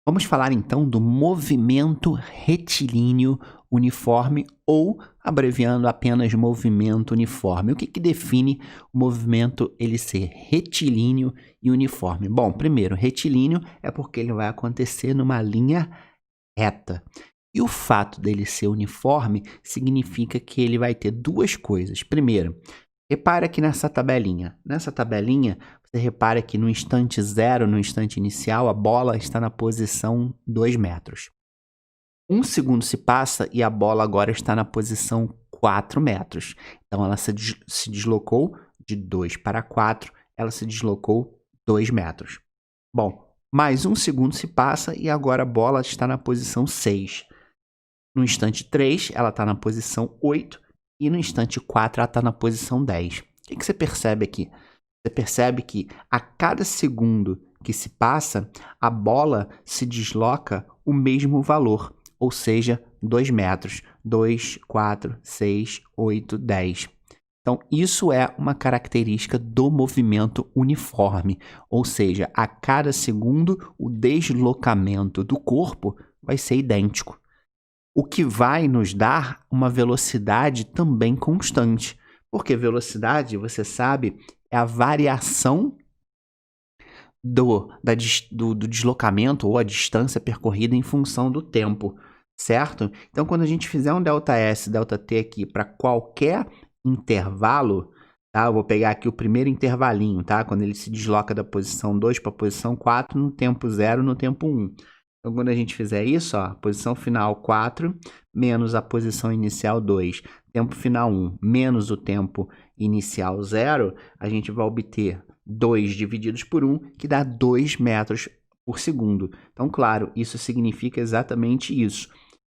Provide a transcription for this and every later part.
Vamos falar então do movimento retilíneo uniforme ou, abreviando apenas movimento uniforme. O que define o movimento ele ser retilíneo e uniforme? Bom, primeiro, retilíneo é porque ele vai acontecer numa linha reta. E o fato dele ser uniforme significa que ele vai ter duas coisas. Primeiro, repara aqui nessa tabelinha. Nessa tabelinha, você repara que no instante zero, no instante inicial, a bola está na posição 2 metros. Um segundo se passa e a bola agora está na posição 4 metros. Então, ela se deslocou de 2 para 4, ela se deslocou 2 metros. Bom, mais um segundo se passa e agora a bola está na posição 6. No instante 3, ela está na posição 8 e no instante 4, ela está na posição 10. O que você percebe aqui? Você percebe que a cada segundo que se passa, a bola se desloca o mesmo valor, ou seja, 2 metros. 2, 4, 6, 8, 10. Então, isso é uma característica do movimento uniforme, ou seja, a cada segundo o deslocamento do corpo vai ser idêntico, o que vai nos dar uma velocidade também constante, porque velocidade, você sabe, é a variação do deslocamento ou a distância percorrida em função do tempo, certo? Então, quando a gente fizer um ΔS, ΔT aqui para qualquer intervalo, tá? Eu vou pegar aqui o primeiro intervalinho, tá? Quando ele se desloca da posição 2 para a posição 4 no tempo 0, no tempo 1. Então, quando a gente fizer isso, ó, posição final 4 menos a posição inicial 2, tempo final 1 menos o tempo inicial 0, a gente vai obter 2 divididos por 1, que dá 2 metros por segundo. Então, claro, isso significa exatamente isso.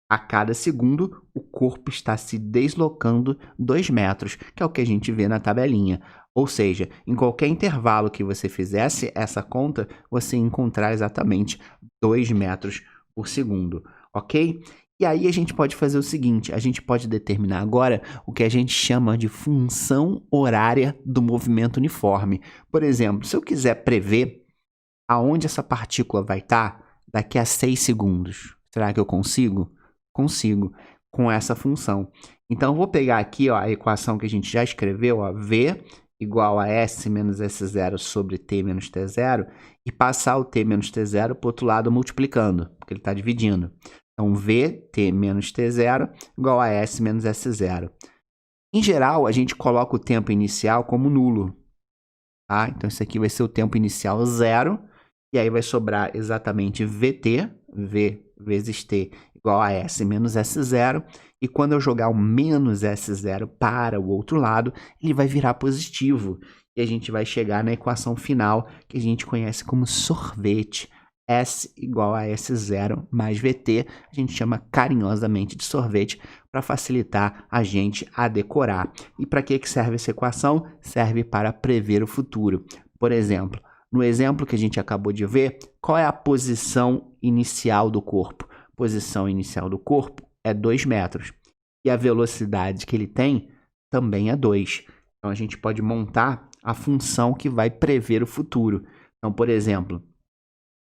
A cada segundo, o corpo está se deslocando 2 metros, que é o que a gente vê na tabelinha. Ou seja, em qualquer intervalo que você fizesse essa conta, você encontrar exatamente 2 metros por segundo, ok? E aí a gente pode fazer o seguinte, a gente pode determinar agora o que a gente chama de função horária do movimento uniforme. Por exemplo, se eu quiser prever aonde essa partícula vai estar daqui a 6 segundos, será que eu consigo? Consigo, com essa função. Então, eu vou pegar aqui ó, a equação que a gente já escreveu, ó, V igual a S menos S0 sobre T menos T0, e passar o T menos T0 para o outro lado multiplicando, porque ele está dividindo. Então, VT menos T0 igual a S menos S0. Em geral, a gente coloca o tempo inicial como nulo. Tá? Então, isso aqui vai ser o tempo inicial 0, e aí vai sobrar exatamente VT, V vezes T, igual a S menos S0, e quando eu jogar o menos S0 para o outro lado, ele vai virar positivo, e a gente vai chegar na equação final, que a gente conhece como sorvete, S igual a S0 mais VT, a gente chama carinhosamente de sorvete, para facilitar a gente a decorar. E para que serve essa equação? Serve para prever o futuro. Por exemplo, no exemplo que a gente acabou de ver, qual é a posição inicial do corpo? A posição inicial do corpo é 2 metros. E a velocidade que ele tem também é 2. Então, a gente pode montar a função que vai prever o futuro. Então, por exemplo,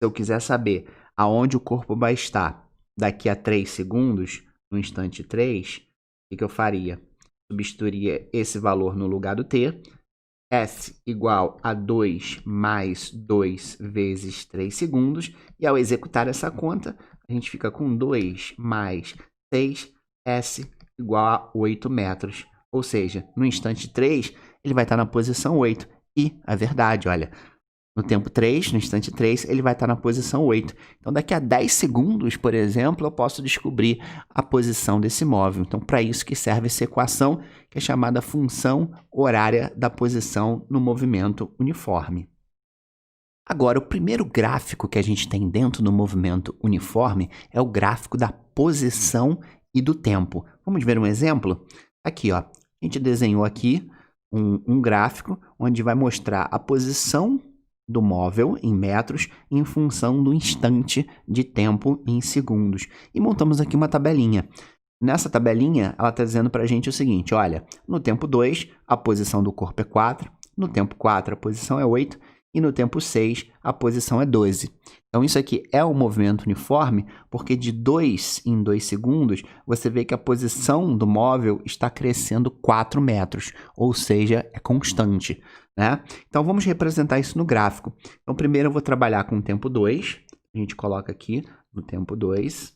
se eu quiser saber aonde o corpo vai estar daqui a 3 segundos, no instante 3, o que eu faria? Substituiria esse valor no lugar do t, S igual a 2 mais 2 vezes 3 segundos, e ao executar essa conta, a gente fica com 2 mais 6, S igual a 8 metros. Ou seja, no instante 3, ele vai estar na posição 8. E a verdade, olha, no tempo 3, no instante 3, ele vai estar na posição 8. Então, daqui a 10 segundos, por exemplo, eu posso descobrir a posição desse móvel. Então, para isso que serve essa equação, que é chamada função horária da posição no movimento uniforme. Agora, o primeiro gráfico que a gente tem dentro do movimento uniforme é o gráfico da posição e do tempo. Vamos ver um exemplo? Aqui, ó, a gente desenhou aqui um gráfico onde vai mostrar a posição do móvel em metros em função do instante de tempo em segundos. E montamos aqui uma tabelinha. Nessa tabelinha, ela está dizendo para a gente o seguinte, olha, no tempo 2, a posição do corpo é 4, no tempo 4, a posição é 8, e no tempo 6 a posição é 12. Então isso aqui é um movimento uniforme porque de 2 em 2 segundos você vê que a posição do móvel está crescendo 4 metros, ou seja, é constante, né? Então vamos representar isso no gráfico. Então primeiro eu vou trabalhar com o tempo 2, a gente coloca aqui no tempo 2.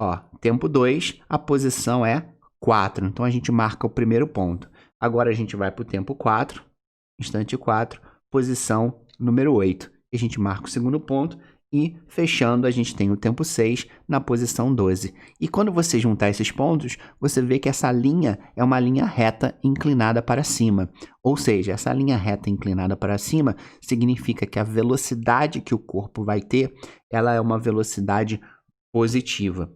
Ó, tempo 2, a posição é 4, então a gente marca o primeiro ponto. Agora a gente vai para o tempo 4, instante 4, posição número 8. A gente marca o segundo ponto e, fechando, a gente tem o tempo 6 na posição 12. E quando você juntar esses pontos, você vê que essa linha é uma linha reta inclinada para cima. Ou seja, essa linha reta inclinada para cima significa que a velocidade que o corpo vai ter, ela é uma velocidade positiva.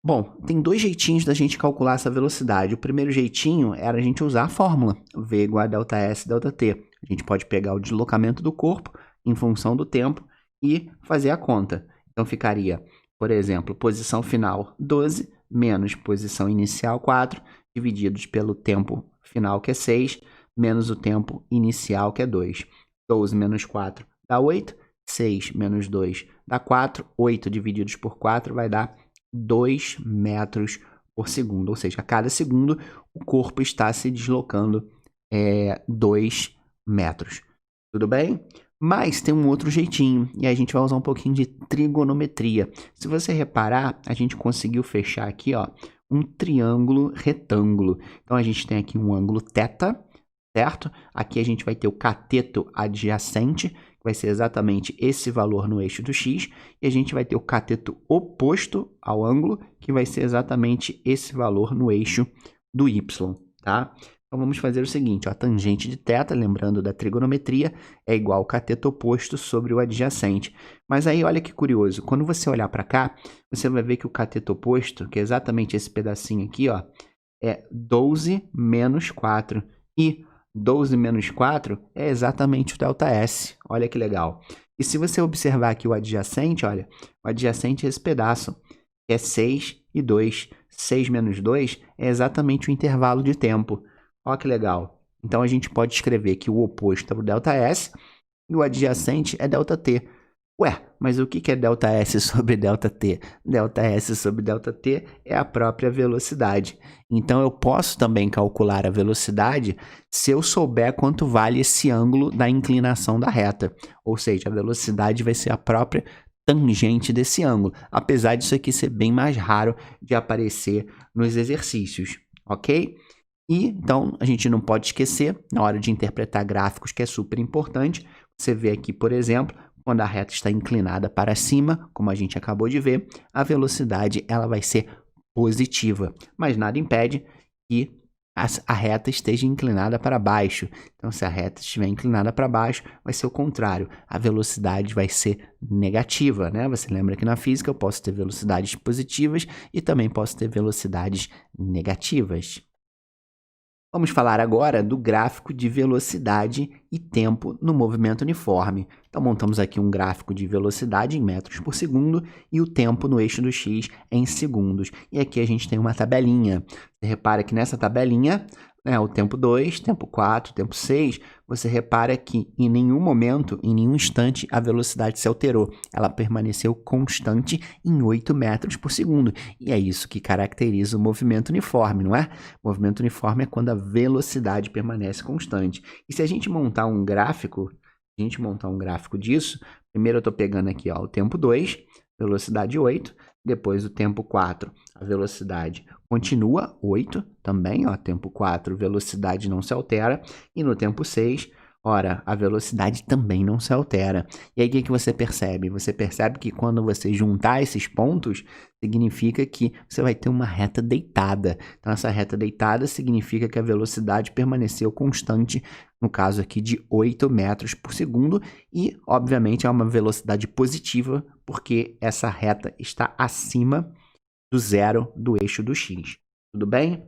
Bom, tem dois jeitinhos da gente calcular essa velocidade. O primeiro jeitinho era a gente usar a fórmula V igual a ΔS ΔT. A gente pode pegar o deslocamento do corpo em função do tempo e fazer a conta. Então ficaria, por exemplo, posição final 12 menos posição inicial 4, divididos pelo tempo final, que é 6, menos o tempo inicial, que é 2. 12 menos 4 dá 8, 6 menos 2 dá 4, 8 divididos por 4 vai dar 2 metros por segundo, ou seja, a cada segundo o corpo está se deslocando 2 metros. Tudo bem? Mas tem um outro jeitinho, e a gente vai usar um pouquinho de trigonometria. Se você reparar, a gente conseguiu fechar aqui, ó, um triângulo retângulo. Então, a gente tem aqui um ângulo θ, certo? Aqui a gente vai ter o cateto adjacente, que vai ser exatamente esse valor no eixo do x, e a gente vai ter o cateto oposto ao ângulo, que vai ser exatamente esse valor no eixo do y, tá? Então, vamos fazer o seguinte, ó, a tangente de θ, lembrando da trigonometria, é igual ao cateto oposto sobre o adjacente. Mas aí, olha que curioso, quando você olhar para cá, você vai ver que o cateto oposto, que é exatamente esse pedacinho aqui, ó, é 12 menos 4. E 12 menos 4 é exatamente o ΔS. Olha que legal. E se você observar aqui o adjacente, olha, o adjacente é esse pedaço, é 6 e 2. 6 menos 2 é exatamente o intervalo de tempo. Olha que legal. Então, a gente pode escrever que o oposto é o ΔS e o adjacente é ΔT. Ué, mas o que é ΔS sobre ΔT? ΔS sobre ΔT é a própria velocidade. Então, eu posso também calcular a velocidade se eu souber quanto vale esse ângulo da inclinação da reta. Ou seja, a velocidade vai ser a própria tangente desse ângulo, apesar disso aqui ser bem mais raro de aparecer nos exercícios, ok? E, então, a gente não pode esquecer, na hora de interpretar gráficos, que é super importante, você vê aqui, por exemplo, quando a reta está inclinada para cima, como a gente acabou de ver, a velocidade ela vai ser positiva, mas nada impede que a reta esteja inclinada para baixo. Então, se a reta estiver inclinada para baixo, vai ser o contrário, a velocidade vai ser negativa, né? Você lembra que na física eu posso ter velocidades positivas e também posso ter velocidades negativas. Vamos falar agora do gráfico de velocidade e tempo no movimento uniforme. Então, montamos aqui um gráfico de velocidade em metros por segundo e o tempo no eixo do x em segundos. E aqui a gente tem uma tabelinha. Você repara que nessa tabelinha, o tempo 2, tempo 4, tempo 6, você repara que em nenhum momento, em nenhum instante, a velocidade se alterou. Ela permaneceu constante em 8 metros por segundo. E é isso que caracteriza o movimento uniforme, não é? O movimento uniforme é quando a velocidade permanece constante. E se a gente montar um gráfico, disso, primeiro eu estou pegando aqui, ó, o tempo 2, velocidade 8, depois o tempo 4, a velocidade continua 8 também, ó, tempo 4, velocidade não se altera, e no tempo 6, ora, a velocidade também não se altera. E aí o que você percebe? Você percebe que quando você juntar esses pontos, significa que você vai ter uma reta deitada. Então, essa reta deitada significa que a velocidade permaneceu constante, no caso aqui de 8 metros por segundo, e, obviamente, é uma velocidade positiva, porque essa reta está acima do zero do eixo do x. Tudo bem?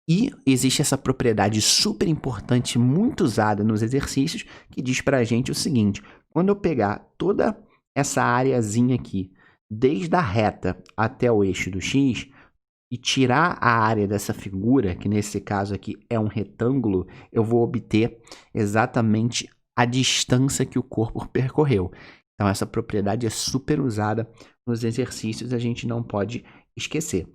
E existe essa propriedade super importante, muito usada nos exercícios, que diz para a gente o seguinte: quando eu pegar toda essa areazinha aqui, desde a reta até o eixo do x, e tirar a área dessa figura, que nesse caso aqui é um retângulo, eu vou obter exatamente a distância que o corpo percorreu. Então, essa propriedade é super usada nos exercícios, a gente não pode esquecer.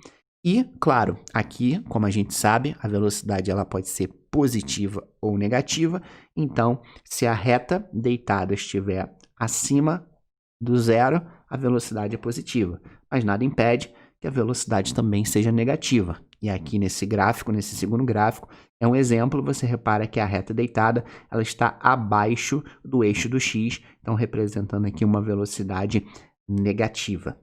E, claro, aqui, como a gente sabe, a velocidade ela pode ser positiva ou negativa. Então, se a reta deitada estiver acima do zero, a velocidade é positiva. Mas nada impede que a velocidade também seja negativa. E aqui nesse gráfico, nesse segundo gráfico, é um exemplo, você repara que a reta deitada ela está abaixo do eixo do x, então representando aqui uma velocidade negativa.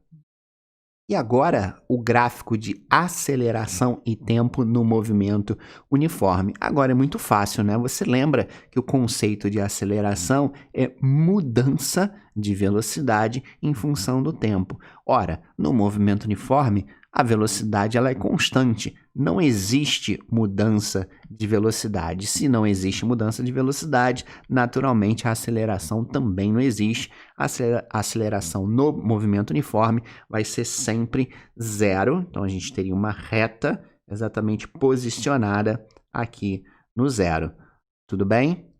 E agora, o gráfico de aceleração e tempo no movimento uniforme. Agora é muito fácil, né? Você lembra que o conceito de aceleração é mudança de velocidade em função do tempo. Ora, no movimento uniforme, a velocidade ela é constante. Não existe mudança de velocidade. Se não existe mudança de velocidade, naturalmente a aceleração também não existe. A aceleração no movimento uniforme vai ser sempre zero. Então, a gente teria uma reta exatamente posicionada aqui no zero. Tudo bem?